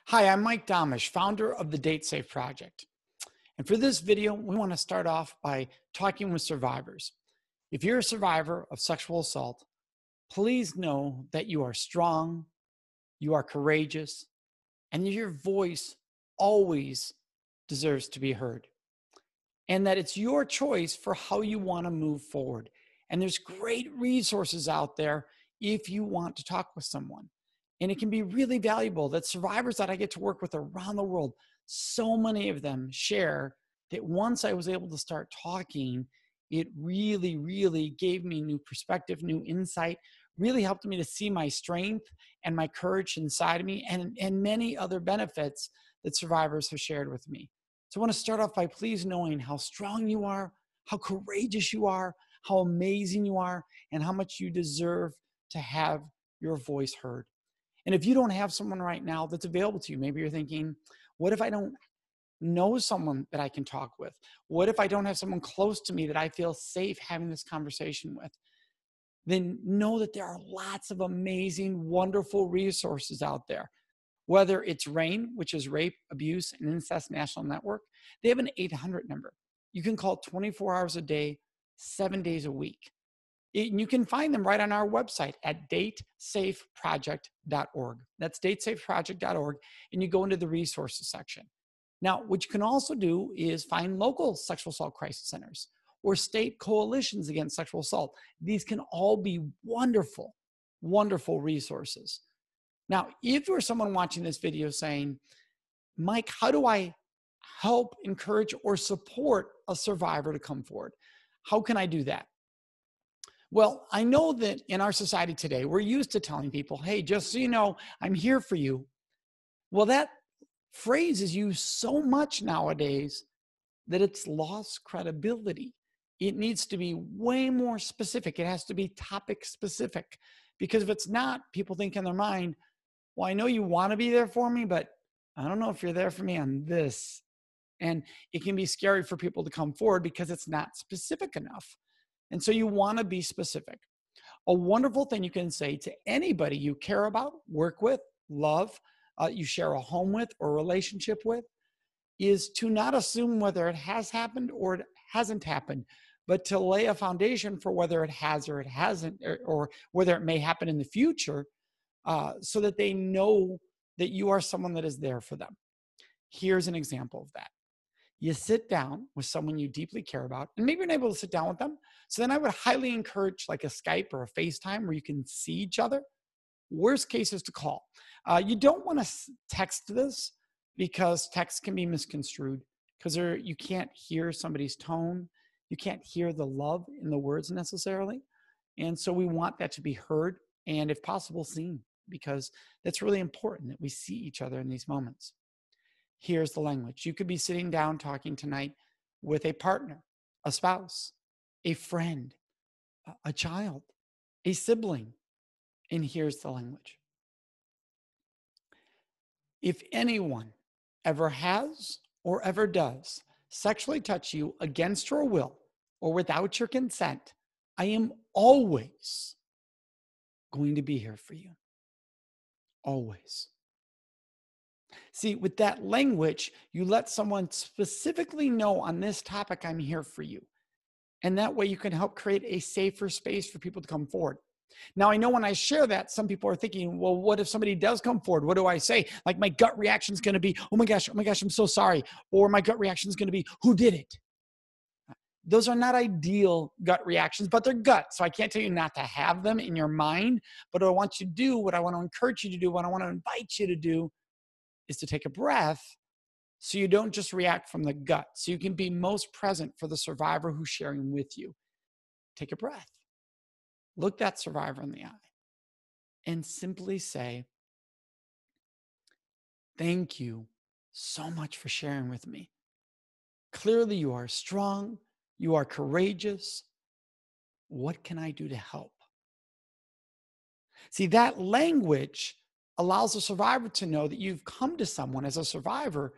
Hi, I'm Mike Domitrz, founder of the Date Safe Project. And for this video, we want to start off by talking with survivors. If you're a survivor of sexual assault, please know that you are strong, you are courageous, and your voice always deserves to be heard. And that it's your choice for how you want to move forward. And there's great resources out there if you want to talk with someone. And it can be really valuable that survivors that I get to work with around the world, so many of them share that once I was able to start talking, it really gave me new perspective, new insight, really helped me to see my strength and my courage inside of me and many other benefits that survivors have shared with me. So I want to start off by please knowing how strong you are, how courageous you are, how amazing you are, and how much you deserve to have your voice heard. And if you don't have someone right now that's available to you, maybe you're thinking, what if I don't know someone that I can talk with? What if I don't have someone close to me that I feel safe having this conversation with? Then know that there are lots of amazing, wonderful resources out there. Whether it's RAIN, which is Rape, Abuse, and Incest National Network, they have an 800 number. You can call 24 hours a day, 7 days a week. You can find them right on our website at datesafeproject.org. That's datesafeproject.org, and you go into the resources section. Now, what you can also do is find local sexual assault crisis centers or state coalitions against sexual assault. These can all be wonderful, wonderful resources. Now, if you're someone watching this video saying, Mike, how do I help, encourage, or support a survivor to come forward? How can I do that? Well, I know that in our society today, we're used to telling people, hey, just so you know, I'm here for you. Well, that phrase is used so much nowadays that it's lost credibility. It needs to be way more specific. It has to be topic specific, because if it's not, people think in their mind, well, I know you want to be there for me, but I don't know if you're there for me on this. And it can be scary for people to come forward because it's not specific enough. And so you want to be specific. A wonderful thing you can say to anybody you care about, work with, love, you share a home with or relationship with, is to not assume whether it has happened or it hasn't happened, but to lay a foundation for whether it has or it hasn't, or whether it may happen in the future, so that they know that you are someone that is there for them. Here's an example of that. You sit down with someone you deeply care about, and maybe you're not able to sit down with them. So then I would highly encourage like a Skype or a FaceTime where you can see each other. Worst case is to call. You don't want to text this, because text can be misconstrued, because you can't hear somebody's tone. You can't hear the love in the words necessarily. And so we want that to be heard and, if possible, seen, because that's really important that we see each other in these moments. Here's the language. You could be sitting down talking tonight with a partner, a spouse, a friend, a child, a sibling. And here's the language. If anyone ever has or ever does sexually touch you against your will or without your consent, I am always going to be here for you. Always. See, with that language, you let someone specifically know, on this topic, I'm here for you. And that way you can help create a safer space for people to come forward. Now, I know when I share that, some people are thinking, well, what if somebody does come forward? What do I say? Like, my gut reaction is going to be, oh my gosh, I'm so sorry. Or my gut reaction is going to be, who did it? Those are not ideal gut reactions, but they're gut. So I can't tell you not to have them in your mind. But what I want you to do, what I want to encourage you to do, what I want to invite you to do, is to take a breath, so you don't just react from the gut, so you can be most present for the survivor who's sharing with you. Take a breath. Look that survivor in the eye and simply say, thank you so much for sharing with me. Clearly you are strong. You are courageous. What can I do to help? See, that language allows the survivor to know that you've come to someone as a survivor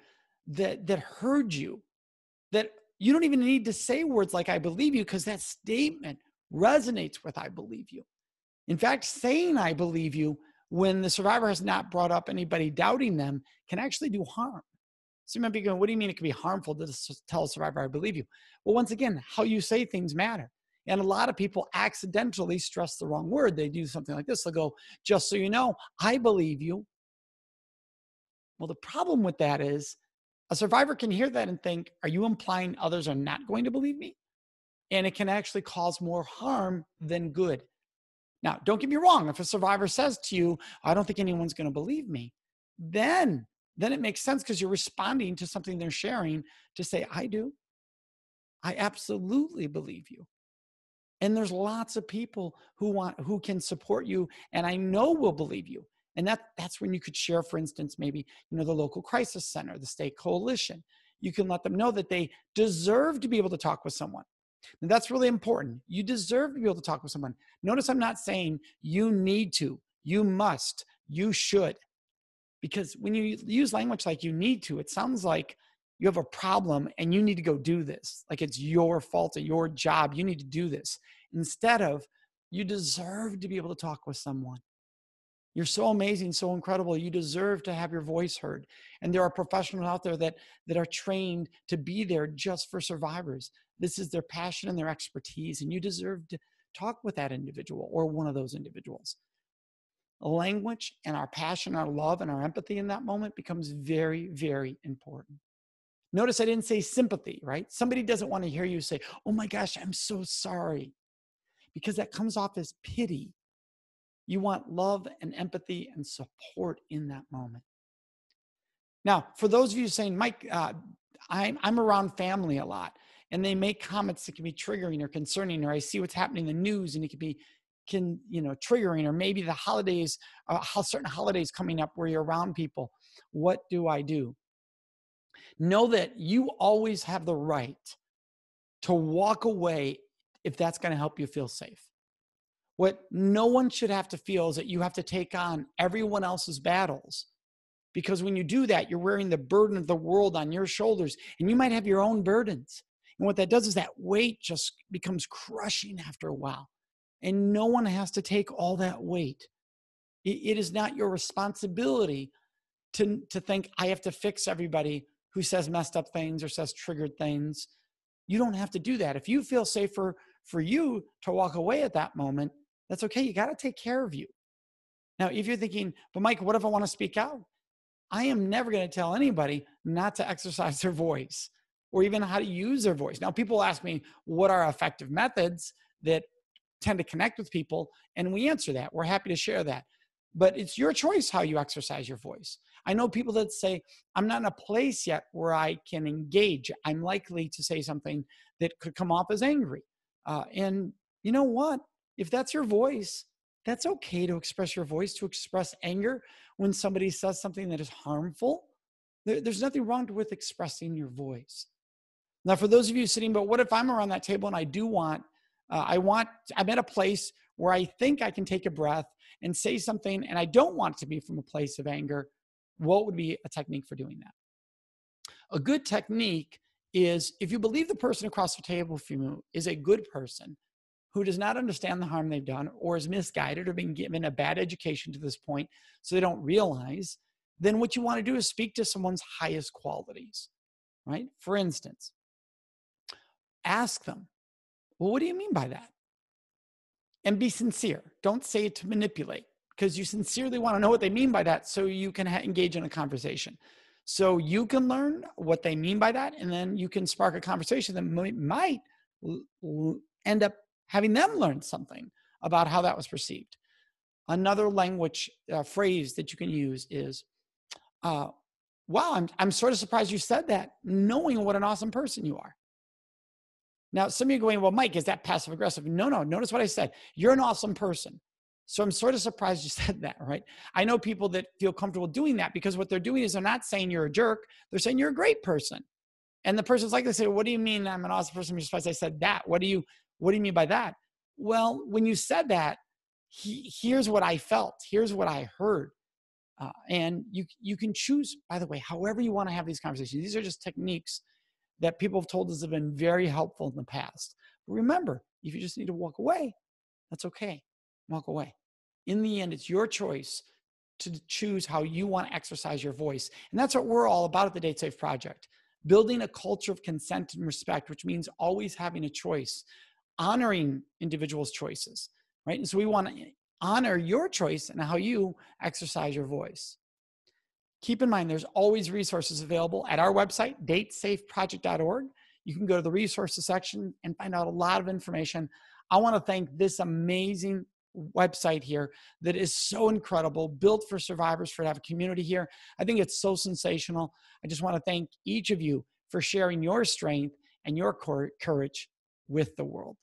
that heard you, that you don't even need to say words like, I believe you, because that statement resonates with, I believe you. In fact, saying I believe you when the survivor has not brought up anybody doubting them, can actually do harm. So you might be going, what do you mean it can be harmful to tell a survivor, I believe you? Well, once again, how you say things matter. And a lot of people accidentally stress the wrong word. They do something like this. They'll go, just so you know, I believe you. Well, the problem with that is a survivor can hear that and think, are you implying others are not going to believe me? And it can actually cause more harm than good. Now, don't get me wrong. If a survivor says to you, I don't think anyone's going to believe me, then it makes sense because you're responding to something they're sharing to say, I do. I absolutely believe you. And there's lots of people who can support you and I know will believe you. And that's when you could share, for instance, maybe, the local crisis center, the state coalition. You can let them know that they deserve to be able to talk with someone. And that's really important. You deserve to be able to talk with someone. Notice I'm not saying you need to, you must, you should. Because when you use language like you need to, it sounds like you have a problem and you need to go do this. Like it's your fault or your job. You need to do this. Instead of, you deserve to be able to talk with someone. You're so amazing, so incredible. You deserve to have your voice heard. And there are professionals out there that are trained to be there just for survivors. This is their passion and their expertise, and you deserve to talk with that individual or one of those individuals. Language and our passion, our love, and our empathy in that moment becomes very, very important. Notice I didn't say sympathy, right? Somebody doesn't want to hear you say, oh my gosh, I'm so sorry, because that comes off as pity. You want love and empathy and support in that moment. Now, for those of you saying, Mike, I'm around family a lot, and they make comments that can be triggering or concerning, or I see what's happening in the news and it can triggering, or maybe the holidays, certain holidays coming up where you're around people. What do I do? Know that you always have the right to walk away if that's going to help you feel safe. What no one should have to feel is that you have to take on everyone else's battles, because when you do that, you're wearing the burden of the world on your shoulders, and you might have your own burdens. And what that does is that weight just becomes crushing after a while, and no one has to take all that weight. It is not your responsibility to think I have to fix everybody who says messed up things or says triggered things. You don't have to do that. If you feel safer for you to walk away at that moment, that's okay. You got to take care of you. Now, if you're thinking, but Mike, what if I want to speak out? I am never going to tell anybody not to exercise their voice or even how to use their voice. Now, people ask me, what are effective methods that tend to connect with people? And we answer that. We're happy to share that. But it's your choice how you exercise your voice. I know people that say, I'm not in a place yet where I can engage. I'm likely to say something that could come off as angry. And you know what? If that's your voice, that's okay to express your voice, to express anger when somebody says something that is harmful. There's nothing wrong with expressing your voice. Now, for those of you sitting, but what if I'm around that table and I do want, I'm at a place where I think I can take a breath and say something, and I don't want it to be from a place of anger. What would be a technique for doing that? A good technique is, if you believe the person across the table from you is a good person who does not understand the harm they've done, or is misguided, or been given a bad education to this point so they don't realize, then what you want to do is speak to someone's highest qualities, right? For instance, ask them, well, what do you mean by that? And be sincere. Don't say it to manipulate, because you sincerely want to know what they mean by that so you can engage in a conversation. So you can learn what they mean by that, and then you can spark a conversation that might end up having them learn something about how that was perceived. Another language phrase that you can use is, wow, I'm sort of surprised you said that, knowing what an awesome person you are. Now, some of you are going, well, Mike, is that passive aggressive? No, notice what I said. You're an awesome person. So I'm sort of surprised you said that, right? I know people that feel comfortable doing that, because what they're doing is they're not saying you're a jerk. They're saying you're a great person. And the person's like, they say, what do you mean I'm an awesome person? I'm surprised I said that. What do you mean by that? Well, when you said that, here's what I felt. Here's what I heard. And you can choose, by the way, however you want to have these conversations. These are just techniques that people have told us have been very helpful in the past. But remember, if you just need to walk away, that's okay. Walk away. In the end, it's your choice to choose how you want to exercise your voice. And that's what we're all about at the Date Safe Project. Building a culture of consent and respect, which means always having a choice, honoring individuals' choices, right? And so we want to honor your choice and how you exercise your voice. Keep in mind, there's always resources available at our website, datesafeproject.org. You can go to the resources section and find out a lot of information. I want to thank this amazing website here that is so incredible, built for survivors, for to have a community here. I think it's so sensational. I just want to thank each of you for sharing your strength and your courage with the world.